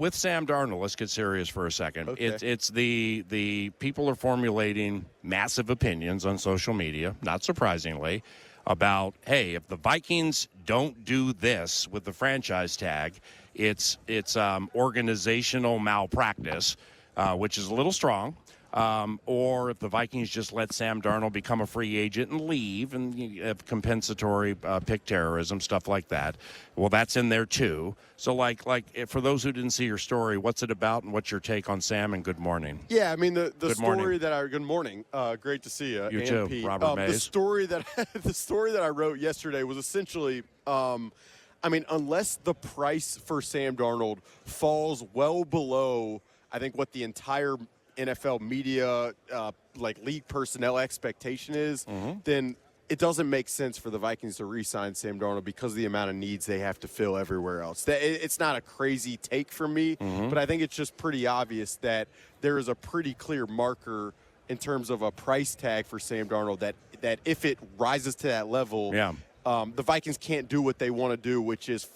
with Sam Darnold, let's get serious for a second. Okay. It's the people are formulating massive opinions on social media, not surprisingly, about, hey, if the Vikings don't do this with the franchise tag, it's organizational malpractice, which is a little strong. Or if the Vikings just let Sam Darnold become a free agent and leave and you have compensatory pick terrorism, stuff like that. Well, that's in there too. So, like for those who didn't see your story, what's it about and what's your take on Sam, and good morning? Yeah, I mean, the Good story morning. that I – good morning. Great to see you. You and too, Pete. Robert Mays. The story that I wrote yesterday was essentially I mean, unless the price for Sam Darnold falls well below, I think, what the entire – NFL media, league personnel expectation is, then it doesn't make sense for the Vikings to re-sign Sam Darnold because of the amount of needs they have to fill everywhere else. It's not a crazy take from me, but I think it's just pretty obvious that there is a pretty clear marker in terms of a price tag for Sam Darnold that if it rises to that level, the Vikings can't do what they want to do, which is,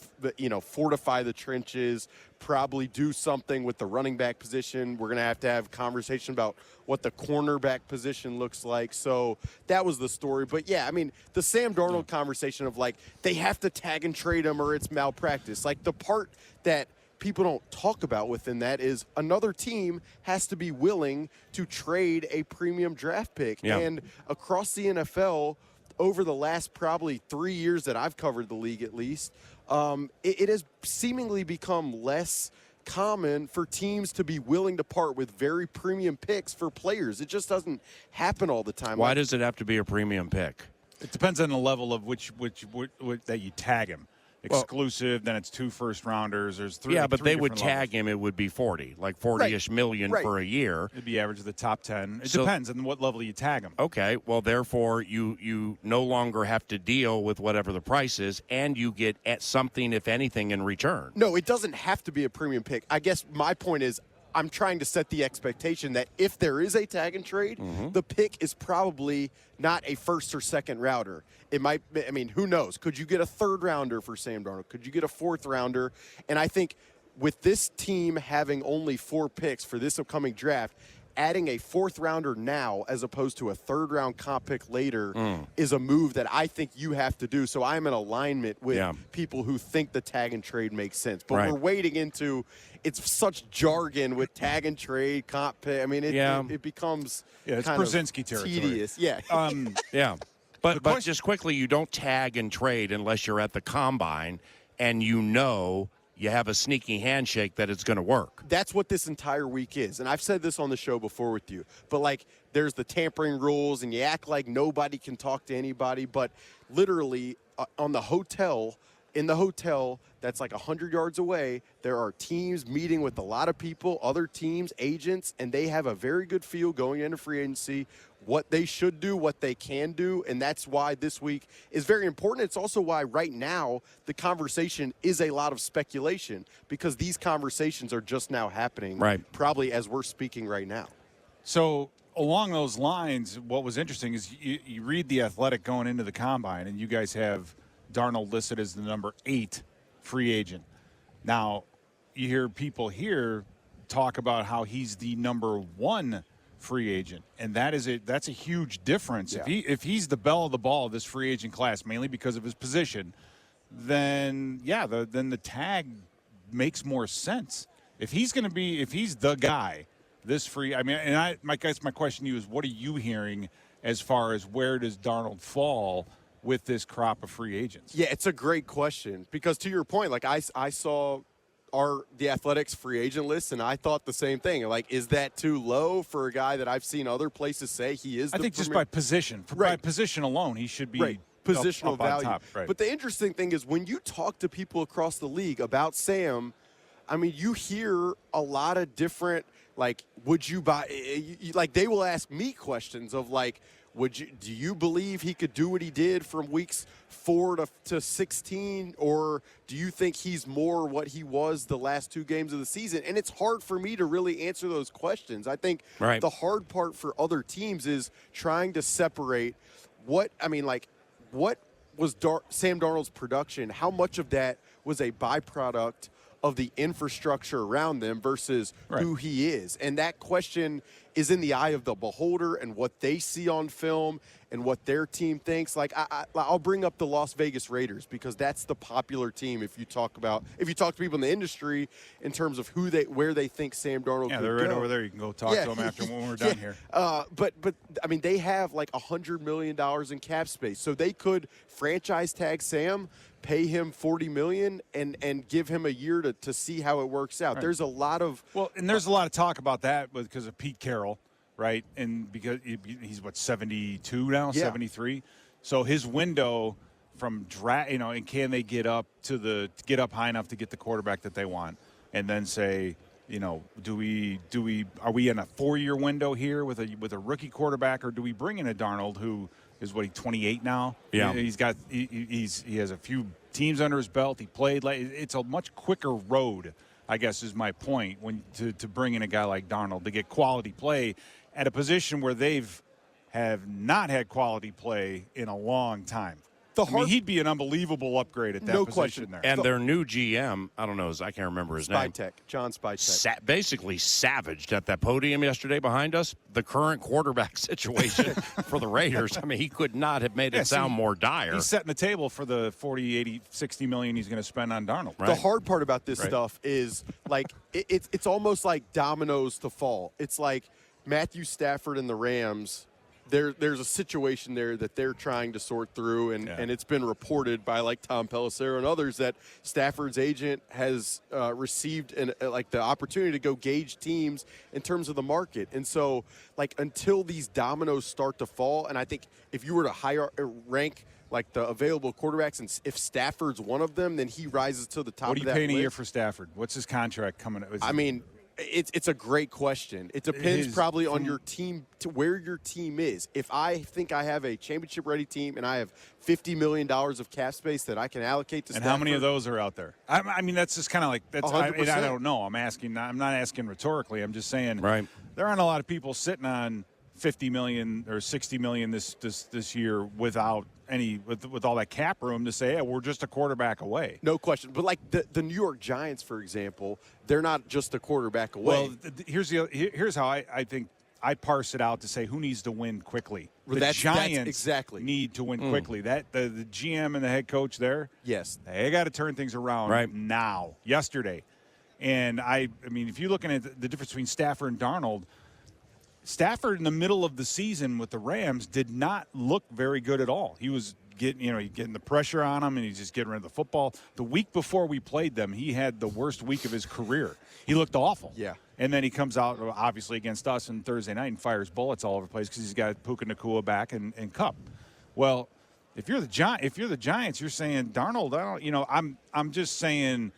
fortify the trenches, probably do something with the running back position. We're going to have conversation about what the cornerback position looks like. So that was the story. But, yeah, I mean, the Sam Darnold conversation of, they have to tag and trade him or it's malpractice. The part that people don't talk about within that is another team has to be willing to trade a premium draft pick. Yeah. And across the NFL – over the last probably 3 years that I've covered the league at least, it has seemingly become less common for teams to be willing to part with very premium picks for players. It just doesn't happen all the time. Why does it have to be a premium pick? It depends on the level of which that you tag him. Exclusive, then it's 2 first-rounders. There's 3. Yeah, but three they would different tag levels. him. It would be 40-ish million for a year. It'd be average of the top 10. It depends on what level you tag him. Okay, well, therefore, you no longer have to deal with whatever the price is, and you get at something, if anything, in return. No, it doesn't have to be a premium pick. I guess my point is I'm trying to set the expectation that if there is a tag and trade, the pick is probably not a first or second rounder. It might, I mean, who knows? Could you get a third rounder for Sam Darnold? Could you get a fourth rounder? And I think with this team having only 4 picks for this upcoming draft, adding a fourth rounder now as opposed to a third round comp pick later is a move that I think you have to do. So I'm in alignment with people who think the tag and trade makes sense. But we're wading into it's such jargon with tag and trade, comp pick. I mean, it becomes it's kind Brzezinski of territory. tedious. Yeah. But just quickly, you don't tag and trade unless you're at the combine and you have a sneaky handshake that it's going to work. That's what this entire week is. And I've said this on the show before with you. But, there's the tampering rules, and you act like nobody can talk to anybody. But literally, in the hotel that's 100 yards away, there are teams meeting with a lot of people, other teams, agents, and they have a very good feel going into free agency, what they should do, what they can do, and that's why this week is very important. It's also why right now the conversation is a lot of speculation because these conversations are just now happening, probably as we're speaking right now. So along those lines, what was interesting is you read The Athletic going into the combine, and you guys have Darnold listed as the number 8 free agent. Now, you hear people here talk about how he's the number 1 free agent, and that's a huge difference. Yeah. If he's the belle of the ball of this free agent class, mainly because of his position, then the tag makes more sense. If he's the guy, this free. I mean, and my question to you is, what are you hearing as far as where does Darnold fall with this crop of free agents? Yeah, it's a great question because to your point, I saw the Athletics free agent list, and I thought the same thing. Is that too low for a guy that I've seen other places say he is? I think just by position, by position alone, he should be positional up value. on top. Right. But the interesting thing is when you talk to people across the league about Sam, I mean, you hear a lot of different. Would you buy? They will ask me questions of do you believe he could do what he did from weeks 4 to 16, or do you think he's more what he was the last 2 games of the season? And it's hard for me to really answer those questions. I think the hard part for other teams is trying to separate what was Sam Darnold's production? How much of that was a byproduct of the infrastructure around them versus who he is. And that question is in the eye of the beholder and what they see on film and what their team thinks. Like I'll bring up the Las Vegas Raiders because that's the popular team. If you talk to people in the industry in terms of where they think Sam Darnold. Yeah, could they're right go. over there. You can go talk to them after when we're done here. But I mean, they have like $100 million in cap space, so they could franchise tag Sam, pay him $40 million, and give him a year to see how it works out. Right. There's a lot of there's a lot of talk about that because of Pete Carroll. Right, and because he's 72 now, 73, so his window from and can they get up high enough to get the quarterback that they want, and then say, are we in a 4-year window here with a rookie quarterback, or do we bring in a Darnold who is 28 now? Yeah, he has a few teams under his belt. He played it's a much quicker road, I guess is my point, to bring in a guy like Darnold to get quality play at a position where have not had quality play in a long time. He'd be an unbelievable upgrade at that position there. And their new GM, I don't know, I can't remember his name. John Spytek. Basically savaged at that podium yesterday behind us the current quarterback situation for the Raiders. I mean, he could not have made it sound more dire. He's setting the table for the 40, 80, 60 million he's going to spend on Darnold. Right? The hard part about this stuff is like it's almost like dominoes to fall. It's like Matthew Stafford and the Rams, there's a situation there that they're trying to sort through, and it's been reported by like Tom Pelissero and others that Stafford's agent has received the opportunity to go gauge teams in terms of the market. And so like until these dominoes start to fall, and I think if you were to rank like the available quarterbacks, and if Stafford's one of them, then he rises to the top of that list. What are you paying a year for Stafford? What's his contract coming? I mean, it's a great question. It depends probably on your team, to where your team is. If I think I have a championship-ready team and I have $50 million of cap space that I can allocate to Stafford. And how many of those are out there? I mean, that's just kind of like that's. I don't know. I'm not asking rhetorically. I'm just saying. Right. There aren't a lot of people sitting on $50 million or $60 million this year without with all that cap room to say, hey, we're just a quarterback away. No question. But like the New York Giants, for example, they're not just a quarterback away. Well, here's how I think I parse it out to say who needs to win quickly. The Giants need to win quickly. That the GM and the head coach there, they got to turn things around now, yesterday. And I mean, if you're looking at the difference between Stafford and Darnold, Stafford in the middle of the season with the Rams did not look very good at all. He was getting the pressure on him, and he's just getting rid of the football. The week before we played them, he had the worst week of his career. He looked awful. Yeah. And then he comes out, obviously, against us on Thursday night and fires bullets all over the place because he's got Puka Nacua back and Kupp. Well, if you're the Giants, you're saying Darnold. I'm just saying,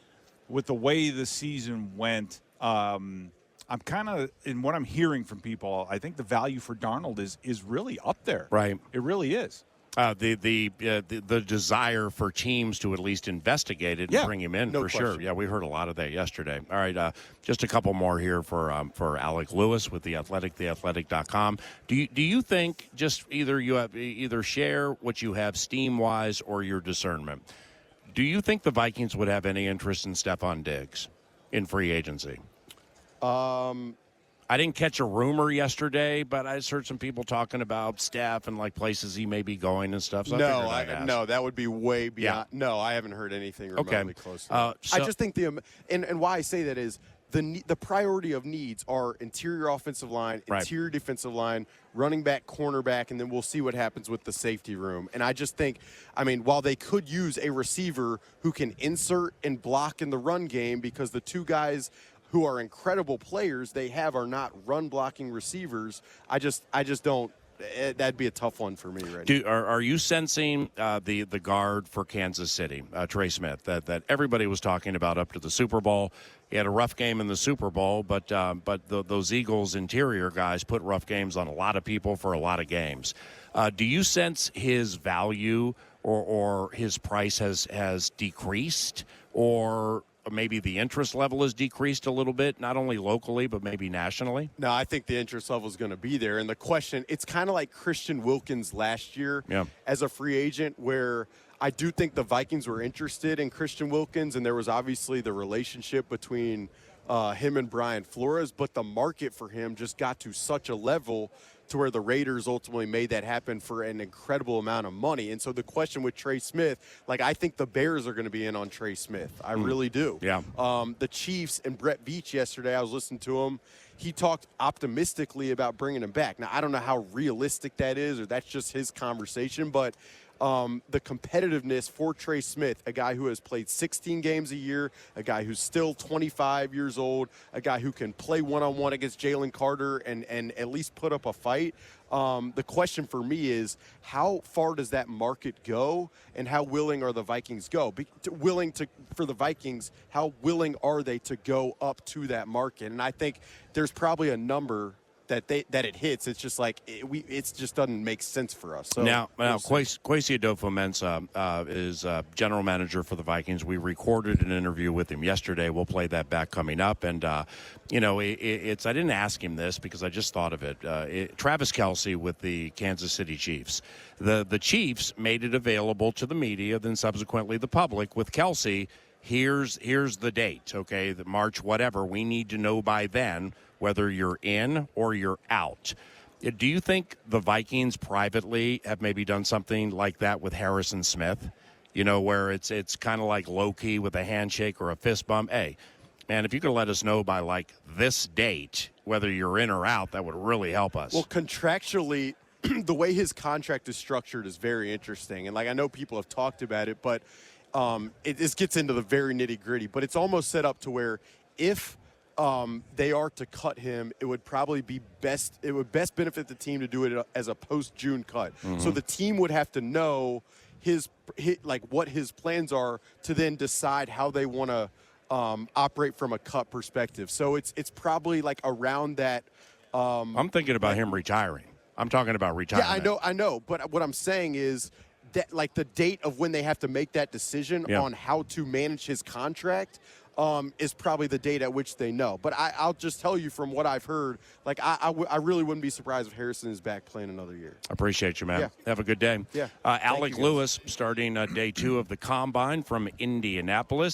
with the way the season went. I'm kind of, in what I'm hearing from people, I think the value for Darnold is really up there. Right. It really is. The desire for teams to at least investigate it and bring him in for sure. Yeah, we heard a lot of that yesterday. All right, just a couple more here for Alec Lewis with The Athletic, theathletic.com. Do you think just either share what you have steam-wise or your discernment? Do you think the Vikings would have any interest in Stephon Diggs in free agency? I didn't catch a rumor yesterday, but I just heard some people talking about Steph and like places he may be going and stuff. So no, that would be way beyond. Yeah. No, I haven't heard anything remotely close to that. I just think and why I say that is the priority of needs are interior offensive line, interior defensive line, running back, cornerback, and then we'll see what happens with the safety room. And I just think, I mean, while they could use a receiver who can insert and block in the run game, because the two guys who are incredible players they have are not run-blocking receivers, I just don't. That'd be a tough one for me right now. Are you sensing the guard for Kansas City, Trey Smith, that everybody was talking about up to the Super Bowl? He had a rough game in the Super Bowl, but those Eagles interior guys put rough games on a lot of people for a lot of games. Do you sense his value or his price has decreased, or maybe the interest level has decreased a little bit, not only locally, but maybe nationally? No, I think the interest level is going to be there. And the question, it's kind of like Christian Wilkins last year as a free agent, where I do think the Vikings were interested in Christian Wilkins, and there was obviously the relationship between him and Brian Flores, but the market for him just got to such a level to where the Raiders ultimately made that happen for an incredible amount of money. And so the question with Trey Smith, like, I think the Bears are going to be in on Trey Smith. I really do. Yeah. The Chiefs and Bercich yesterday, I was listening to him. He talked optimistically about bringing him back. Now, I don't know how realistic that is, or that's just his conversation, but the competitiveness for Trey Smith, a guy who has played 16 games a year, a guy who's still 25 years old, a guy who can play one-on-one against Jalen Carter and at least put up a fight. The question for me is, how far does that market go, and how willing are the Vikings for the Vikings, how willing are they to go up to that market? And I think there's probably a number that it hits. It's just like it just doesn't make sense for us. So now Kwesi Adofo-Mensah is general manager for the Vikings. We recorded an interview with him yesterday. We'll play that back coming up. And it's I didn't ask him this because I just thought of it. Travis Kelce with the Kansas City Chiefs. The Chiefs made it available to the media, then subsequently the public with Kelce. Here's the date, okay, the March whatever. We need to know by then whether you're in or you're out. Do you think the Vikings privately have maybe done something like that with Harrison Smith? Where it's kind of like low-key with a handshake or a fist bump. Hey, man, if you could let us know by, like, this date whether you're in or out, that would really help us. Well, contractually, the way his contract is structured is very interesting. And, like, I know people have talked about it, but this gets into the very nitty-gritty. But it's almost set up to where if they are to cut him, it would probably be best. It would best benefit the team to do it as a post-June cut. Mm-hmm. So the team would have to know what his plans are to then decide how they want to operate from a cut perspective. So it's probably like around that. I'm thinking about him retiring. I'm talking about retirement. Yeah, I know. But what I'm saying is that, like, the date of when they have to make that decision on how to manage his contract is probably the date at which they know. But I'll just tell you from what I've heard, like, I really wouldn't be surprised if Harrison is back playing another year. I appreciate you, man. Yeah. Have a good day. Yeah. Alec Lewis starting day 2 of the Combine from Indianapolis.